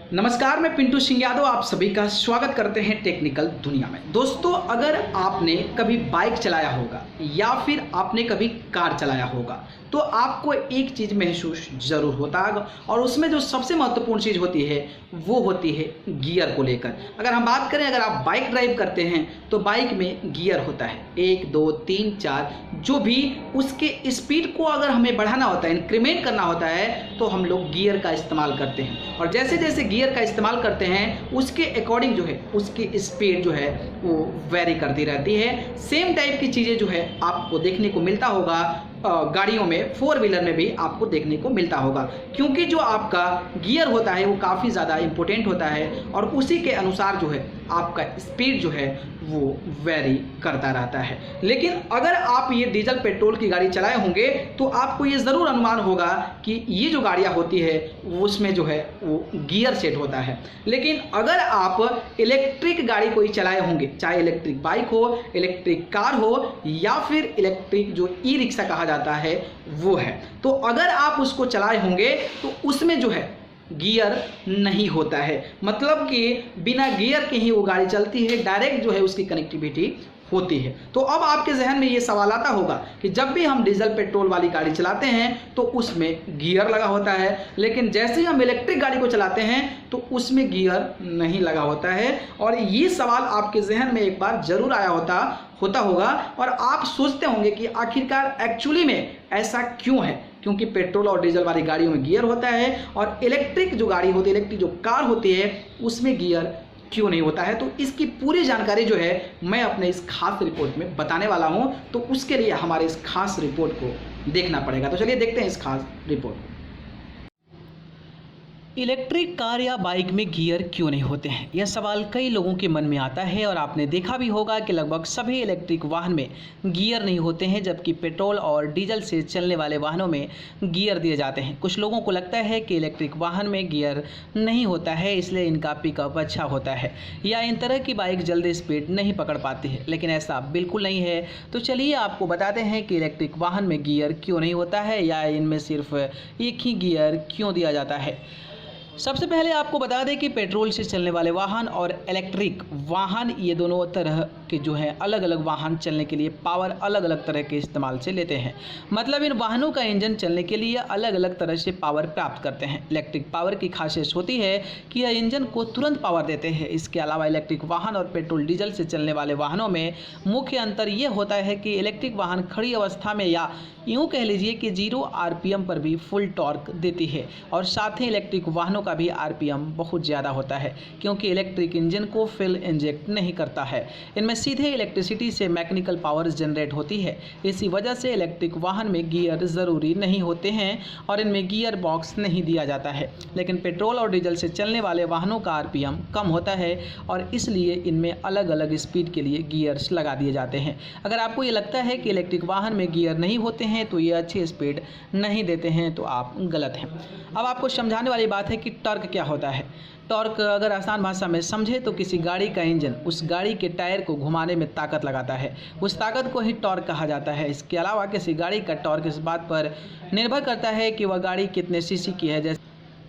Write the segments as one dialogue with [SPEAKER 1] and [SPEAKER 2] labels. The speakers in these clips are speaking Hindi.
[SPEAKER 1] नमस्कार, मैं पिंटू सिंह यादव आप सभी का स्वागत करते हैं टेक्निकल दुनिया में। दोस्तों, अगर आपने कभी बाइक चलाया होगा या फिर आपने कभी कार चलाया होगा तो आपको एक चीज़ महसूस ज़रूर होता है और उसमें जो सबसे महत्वपूर्ण चीज़ होती है वो होती है गियर को लेकर। अगर हम बात करें, अगर आप बाइक ड्राइव करते हैं तो बाइक में गियर होता है 1, 2, 3, 4, जो भी उसके स्पीड को अगर हमें बढ़ाना होता है, इंक्रीमेंट करना होता है तो हम लोग गियर का इस्तेमाल करते हैं। और जैसे जैसे गियर का इस्तेमाल करते हैं उसके अकॉर्डिंग जो है उसकी स्पीड जो है वो वेरी करती रहती है। सेम टाइप की चीज़ें जो है आपको देखने को मिलता होगा गाड़ियों में, 4 व्हीलर में भी आपको देखने को मिलता होगा, क्योंकि जो आपका गियर होता है वो काफ़ी ज़्यादा इम्पोर्टेंट होता है और उसी के अनुसार जो है आपका स्पीड जो है वो वेरी करता रहता है। लेकिन अगर आप ये डीजल पेट्रोल की गाड़ी चलाए होंगे तो आपको ये ज़रूर अनुमान होगा कि ये जो गाड़ियाँ होती है उसमें जो है वो गियर सेट होता है। लेकिन अगर आप इलेक्ट्रिक गाड़ी कोई चलाए होंगे, चाहे इलेक्ट्रिक बाइक हो, इलेक्ट्रिक कार हो या फिर इलेक्ट्रिक जो ई रिक्शा कहा जाता है वो है, तो अगर आप उसको चलाए होंगे तो उसमें जो है गियर नहीं होता है। मतलब कि बिना गियर के ही वो गाड़ी चलती है, डायरेक्ट जो है उसकी कनेक्टिविटी होती है। तो अब आपके जहन में ये सवाल आता होगा कि जब भी हम डीजल पेट्रोल वाली गाड़ी चलाते हैं तो उसमें गियर लगा होता है, लेकिन जैसे ही हम इलेक्ट्रिक गाड़ी को चलाते हैं तो उसमें गियर नहीं लगा होता है। और ये सवाल आपके जहन में एक बार जरूर आया होता होगा और आप सोचते होंगे कि आखिरकार एक्चुअली में ऐसा क्यों है, क्योंकि पेट्रोल और डीजल वाली गाड़ियों में गियर होता है और इलेक्ट्रिक जो गाड़ी होती है, इलेक्ट्रिक जो कार होती है उसमें गियर क्यों नहीं होता है। तो इसकी पूरी जानकारी जो है मैं अपने इस खास रिपोर्ट में बताने वाला हूं, तो उसके लिए हमारे इस खास रिपोर्ट को देखना पड़ेगा। तो चलिए देखते हैं इस खास रिपोर्ट को। इलेक्ट्रिक कार या बाइक में गियर क्यों नहीं होते हैं, यह सवाल कई लोगों के मन में आता है और आपने देखा भी होगा कि लगभग सभी इलेक्ट्रिक वाहन में गियर नहीं होते हैं, जबकि पेट्रोल और डीजल से चलने वाले वाहनों में गियर दिए जाते हैं। कुछ लोगों को लगता है कि इलेक्ट्रिक वाहन में गियर नहीं होता है इसलिए इनका पिकअप अच्छा होता है या इन तरह की बाइक जल्दी स्पीड नहीं पकड़ पाती है, लेकिन ऐसा बिल्कुल नहीं है। तो चलिए आपको बताते हैं कि इलेक्ट्रिक वाहन में गियर क्यों नहीं होता है या इनमें सिर्फ एक ही गियर क्यों दिया जाता है। सबसे पहले आपको बता दें कि पेट्रोल से चलने वाले वाहन और इलेक्ट्रिक वाहन ये दोनों तरह के जो हैं अलग अलग वाहन चलने के लिए पावर अलग अलग तरह के इस्तेमाल से लेते हैं। मतलब इन वाहनों का इंजन चलने के लिए अलग अलग तरह से पावर प्राप्त करते हैं। इलेक्ट्रिक पावर की खासियत होती है कि यह इंजन को तुरंत पावर देते हैं। इसके अलावा इलेक्ट्रिक वाहन और पेट्रोल डीजल से चलने वाले वाहनों में मुख्य अंतर ये होता है कि इलेक्ट्रिक वाहन खड़ी अवस्था में या यूँ कह लीजिए कि 0 RPM पर भी फुल टॉर्क देती है और साथ ही इलेक्ट्रिक वाहनों का भी RPM बहुत ज़्यादा होता है, क्योंकि इलेक्ट्रिक इंजन को फ्यूल इंजेक्ट नहीं करता है। इनमें सीधे इलेक्ट्रिसिटी से मैकेनिकल पावर जनरेट होती है। इसी वजह से इलेक्ट्रिक वाहन में गियर ज़रूरी नहीं होते हैं और इनमें गियर बॉक्स नहीं दिया जाता है। लेकिन पेट्रोल और डीजल से चलने वाले वाहनों का RPM कम होता है और इसलिए इनमें अलग अलग स्पीड के लिए गियर्स लगा दिए जाते हैं। अगर आपको ये लगता है कि इलेक्ट्रिक वाहन में गियर नहीं होते हैं तो ये अच्छी स्पीड नहीं देते हैं तो आप गलत हैं। अब आपको समझाने वाली बात है कि टॉर्क क्या होता है। टॉर्क अगर आसान भाषा में समझे तो किसी गाड़ी का इंजन उस गाड़ी के टायर को घुमाने में ताकत लगाता है, उस ताकत को ही टॉर्क कहा जाता है। इसके अलावा किसी गाड़ी का टॉर्क इस बात पर निर्भर करता है कि वह गाड़ी कितने सीसी की है।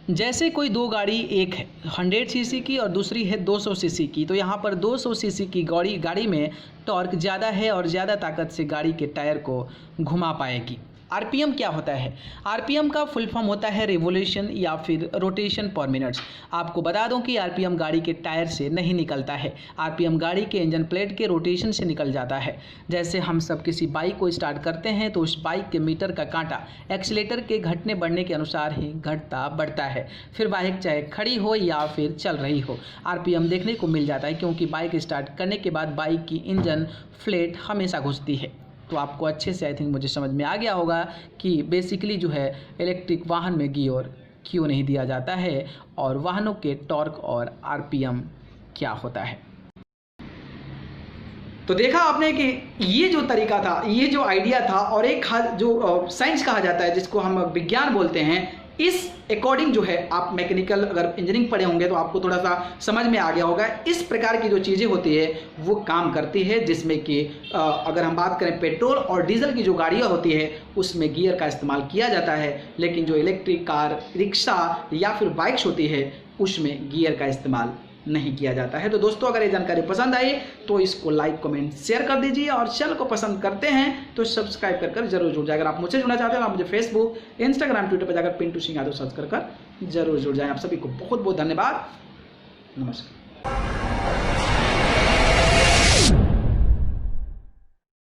[SPEAKER 1] जैसे कोई दो गाड़ी, एक है 100 सीसी की और दूसरी है 200 सीसी की, तो यहाँ पर 200 सीसी की गाड़ी में टॉर्क ज़्यादा है और ज़्यादा ताकत से गाड़ी के टायर को घुमा पाएगी। RPM क्या होता है? RPM का फुल फॉर्म होता है रिवोल्यूशन या फिर रोटेशन पर मिनट्स। आपको बता दूं कि RPM गाड़ी के टायर से नहीं निकलता है, RPM गाड़ी के इंजन प्लेट के रोटेशन से निकल जाता है। जैसे हम सब किसी बाइक को स्टार्ट करते हैं तो उस बाइक के मीटर का कांटा एक्सीलेटर के घटने बढ़ने के अनुसार ही घटता बढ़ता है, फिर बाइक चाहे खड़ी हो या फिर चल रही हो। RPM देखने को मिल जाता है क्योंकि बाइक स्टार्ट करने के बाद बाइक की इंजन फ्लेट हमेशा घुसती है। तो आपको अच्छे से आई थिंक मुझे समझ में आ गया होगा कि बेसिकली जो है इलेक्ट्रिक वाहन में गियर क्यों नहीं दिया जाता है और वाहनों के टॉर्क और RPM क्या होता है। तो देखा आपने कि ये जो तरीका था, ये जो आइडिया था और एक जो साइंस कहा जाता है जिसको हम विज्ञान बोलते हैं, इस अकॉर्डिंग जो है आप मैकेनिकल अगर इंजीनियरिंग पढ़े होंगे तो आपको थोड़ा सा समझ में आ गया होगा। इस प्रकार की जो चीज़ें होती है वो काम करती है, जिसमें कि अगर हम बात करें पेट्रोल और डीजल की जो गाड़ियाँ होती है उसमें गियर का इस्तेमाल किया जाता है, लेकिन जो इलेक्ट्रिक कार, रिक्शा या फिर बाइक्स होती है उसमें गियर का इस्तेमाल नहीं किया जाता है। तो दोस्तों अगर ये जानकारी पसंद आई तो इसको लाइक, कमेंट, शेयर कर दीजिए और चैनल को पसंद करते हैं तो सब्सक्राइब कर जरूर जुड़ जाए। अगर आप मुझसे जुड़ना चाहते हैं तो आप मुझे फेसबुक, इंस्टाग्राम, ट्विटर पर जाकर पिंटू सिंह यादव सर्च कर जरूर जुड़ जाएं। आप सभी को बहुत बहुत धन्यवाद। नमस्कार।